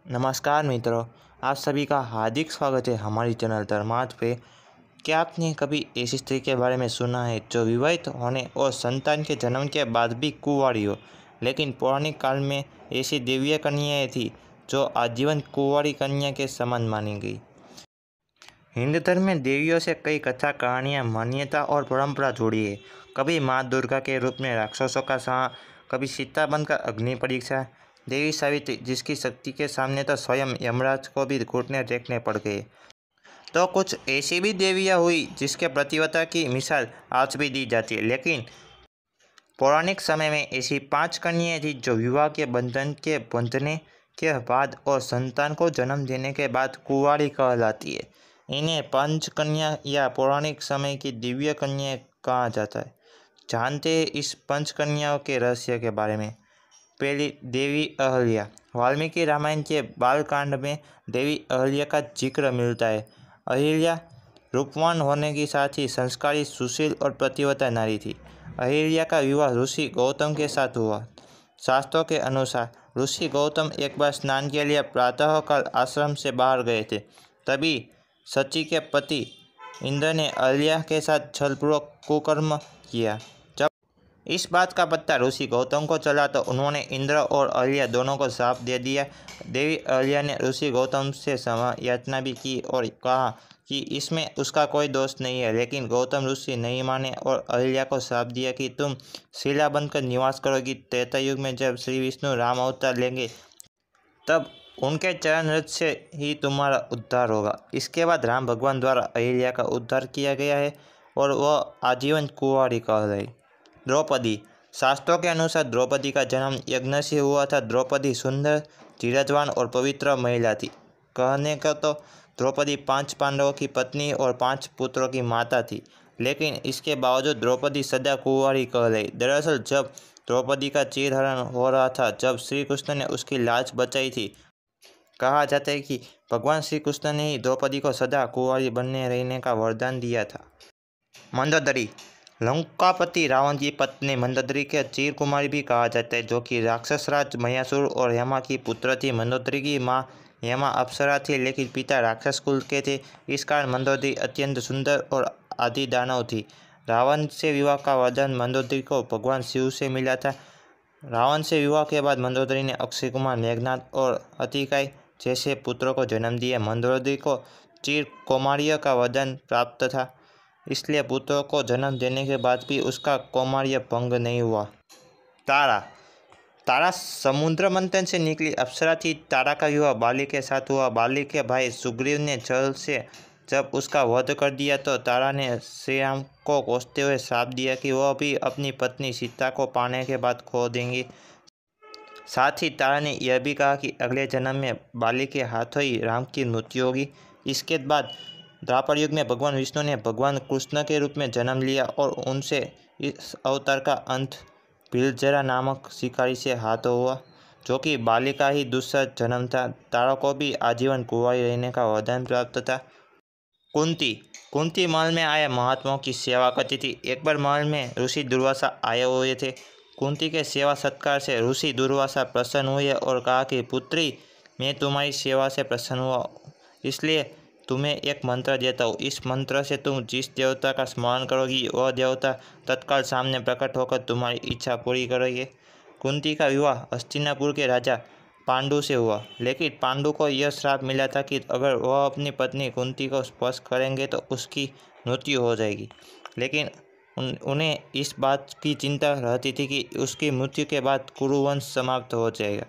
नमस्कार मित्रों, आप सभी का हार्दिक स्वागत है हमारी चैनल धर्मार्थ पे। क्या आपने कभी ऐसी स्त्री के बारे में सुना है जो विवाहित होने और संतान के जन्म के बाद भी कुंवारी हो? लेकिन पौराणिक काल में ऐसी दिव्य कन्याएं थी जो आजीवन कुंवारी कन्या के समान मानी गई। हिंदू धर्म में देवियों से कई कथा कहानियाँ, मान्यता और परंपरा जुड़ी है। कभी माँ दुर्गा के रूप में राक्षसों का सहा, कभी सीता बनकर अग्नि परीक्षा, देवी सावित्री जिसकी शक्ति के सामने तो स्वयं यमराज को भी घुटने टेकने पड़ गए। तो कुछ ऐसी भी देवियाँ हुई जिसके प्रतिवता की मिसाल आज भी दी जाती है। लेकिन पौराणिक समय में ऐसी 5 कन्याएं थी जो विवाह के बंधन के बंधने के बाद और संतान को जन्म देने के बाद कुंवारी कहलाती है। इन्हें पंचकन्या या पौराणिक समय की दिव्य कन्याएं कहा जाता है। जानते हैं इस पंचकन्याओं के रहस्य के बारे में। पहली, देवी अहल्या। वाल्मीकि रामायण के बालकांड में देवी अहल्या का जिक्र मिलता है। अहिल्या रूपवान होने के साथ ही संस्कारी, सुशील और प्रतिवता नारी थी। अहिल्या का विवाह ऋषि गौतम के साथ हुआ। शास्त्रों के अनुसार ऋषि गौतम एक बार स्नान के लिए प्रातःकाल आश्रम से बाहर गए थे। तभी शची के पति इंद्र ने अहिल्या के साथ छलपूर्वक कुकर्म किया। जब इस बात का पता ऋषि गौतम को चला तो उन्होंने इंद्र और अहिल्या दोनों को श्राप दे दिया। देवी अहिल्या ने ऋषि गौतम से क्षमा याचना भी की और कहा कि इसमें उसका कोई दोष नहीं है। लेकिन गौतम ऋषि नहीं माने और अहिल्या को श्राप दिया कि तुम शिला बनकर निवास करोगी। त्रेता युग में जब श्री विष्णु राम अवतार लेंगे तब उनके चरण रज से ही तुम्हारा उद्धार होगा। इसके बाद राम भगवान द्वारा अहिल्या का उद्धार किया गया है और वह आजीवन कुंवारी कह रही। द्रौपदी। शास्त्रों के अनुसार द्रौपदी का जन्म यज्ञ से हुआ था। द्रौपदी सुंदर, धीरजवान और पवित्र महिला थी। कहने का तो द्रौपदी 5 पांडवों की पत्नी और 5 पुत्रों की माता थी। लेकिन इसके बावजूद द्रौपदी सदा कुंवारी कह रही। दरअसल जब द्रौपदी का चीरहरण हो रहा था, जब श्री कृष्ण ने उसकी लाज बचाई थी, कहा जाता है कि भगवान श्री कृष्ण ने ही द्रौपदी को सदा कुंवारी बनने रहने का वरदान दिया था। मंदोदरी। लंकापति रावण की पत्नी मंदोदरी के चीर कुमारी भी कहा जाता है, जो कि राक्षस राज महिषासुर और हेमा की पुत्र थी। मंदोदरी की माँ हेमा अप्सरा थी, लेकिन पिता राक्षस कुल के थे। इस कारण मंदोदरी अत्यंत सुंदर और आदि दानव थी। रावण से विवाह का वरदान मंदोदरी को भगवान शिव से मिला था। रावण से विवाह के बाद मंदोदरी ने अक्षय कुमार, मेघनाद और अतिकाय जैसे पुत्रों को जन्म दिया। मंदोदरी को चीर कौमार्य का वरदान प्राप्त था, इसलिए पुत्रों को जन्म देने के बाद भी उसका कौमार्य भंग नहीं हुआ। तारा। तारा समुद्र मंथन से निकली अप्सरा थी। तारा का विवाह बाली के साथ हुआ। बाली के भाई सुग्रीव ने जल से जब उसका वध कर दिया तो तारा ने श्री राम को कोसते हुए श्राप दिया कि वह भी अपनी पत्नी सीता को पाने के बाद खो देंगी। साथ ही तारा ने यह भी कहा कि अगले जन्म में बाली के हाथों ही राम की मृत्यु होगी। इसके बाद द्वापर युग में भगवान विष्णु ने भगवान कृष्ण के रूप में जन्म लिया और उनसे इस अवतार का अंत भीलजरा नामक शिकारी से हाथ हुआ, जो कि बाली का ही दूसरा जन्म था। तारा को भी आजीवन कुंवारी रहने का वरदान प्राप्त था। कुंती। कुंती महल में आए महात्माओं की सेवा करती थी। एक बार महल में ऋषि दुर्वासा आए हुए थे। कुंती के सेवा सत्कार से ऋषि दुर्वासा प्रसन्न हुए और कहा कि पुत्री, मैं तुम्हारी सेवा से प्रसन्न हुआ, इसलिए तुम्हें एक मंत्र देता हूँ। इस मंत्र से तुम जिस देवता का स्मरण करोगी वह देवता तत्काल सामने प्रकट होकर तुम्हारी इच्छा पूरी करेंगे। कुंती का विवाह हस्तिनापुर के राजा पांडु से हुआ, लेकिन पांडु को यह श्राप मिला था कि अगर वह अपनी पत्नी कुंती को स्पर्श करेंगे तो उसकी मृत्यु हो जाएगी। लेकिन उन्हें इस बात की चिंता रहती थी कि उसकी मृत्यु के बाद कुरुवंश समाप्त हो जाएगा।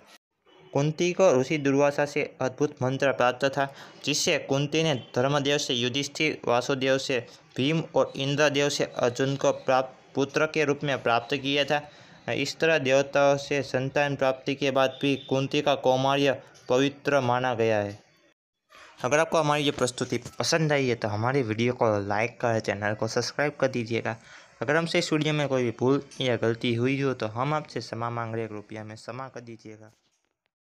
कुंती को ऋषि दुर्वासा से अद्भुत मंत्र प्राप्त था, जिससे कुंती ने धर्मदेव से युधिष्ठिर, वासुदेव से भीम और इंद्रदेव से अर्जुन को पुत्र के रूप में प्राप्त किया था। इस तरह देवताओं से संतान प्राप्ति के बाद भी कुंती का कौमार्य पवित्र माना गया है। अगर आपको हमारी ये प्रस्तुति पसंद आई है तो हमारी वीडियो को लाइक कर चैनल को सब्सक्राइब कर दीजिएगा। अगर हमसे इस वीडियो में कोई भी भूल या गलती हुई हो तो हम आपसे क्षमा मांग रहे हैं, कृपया में क्षमा कर दीजिएगा।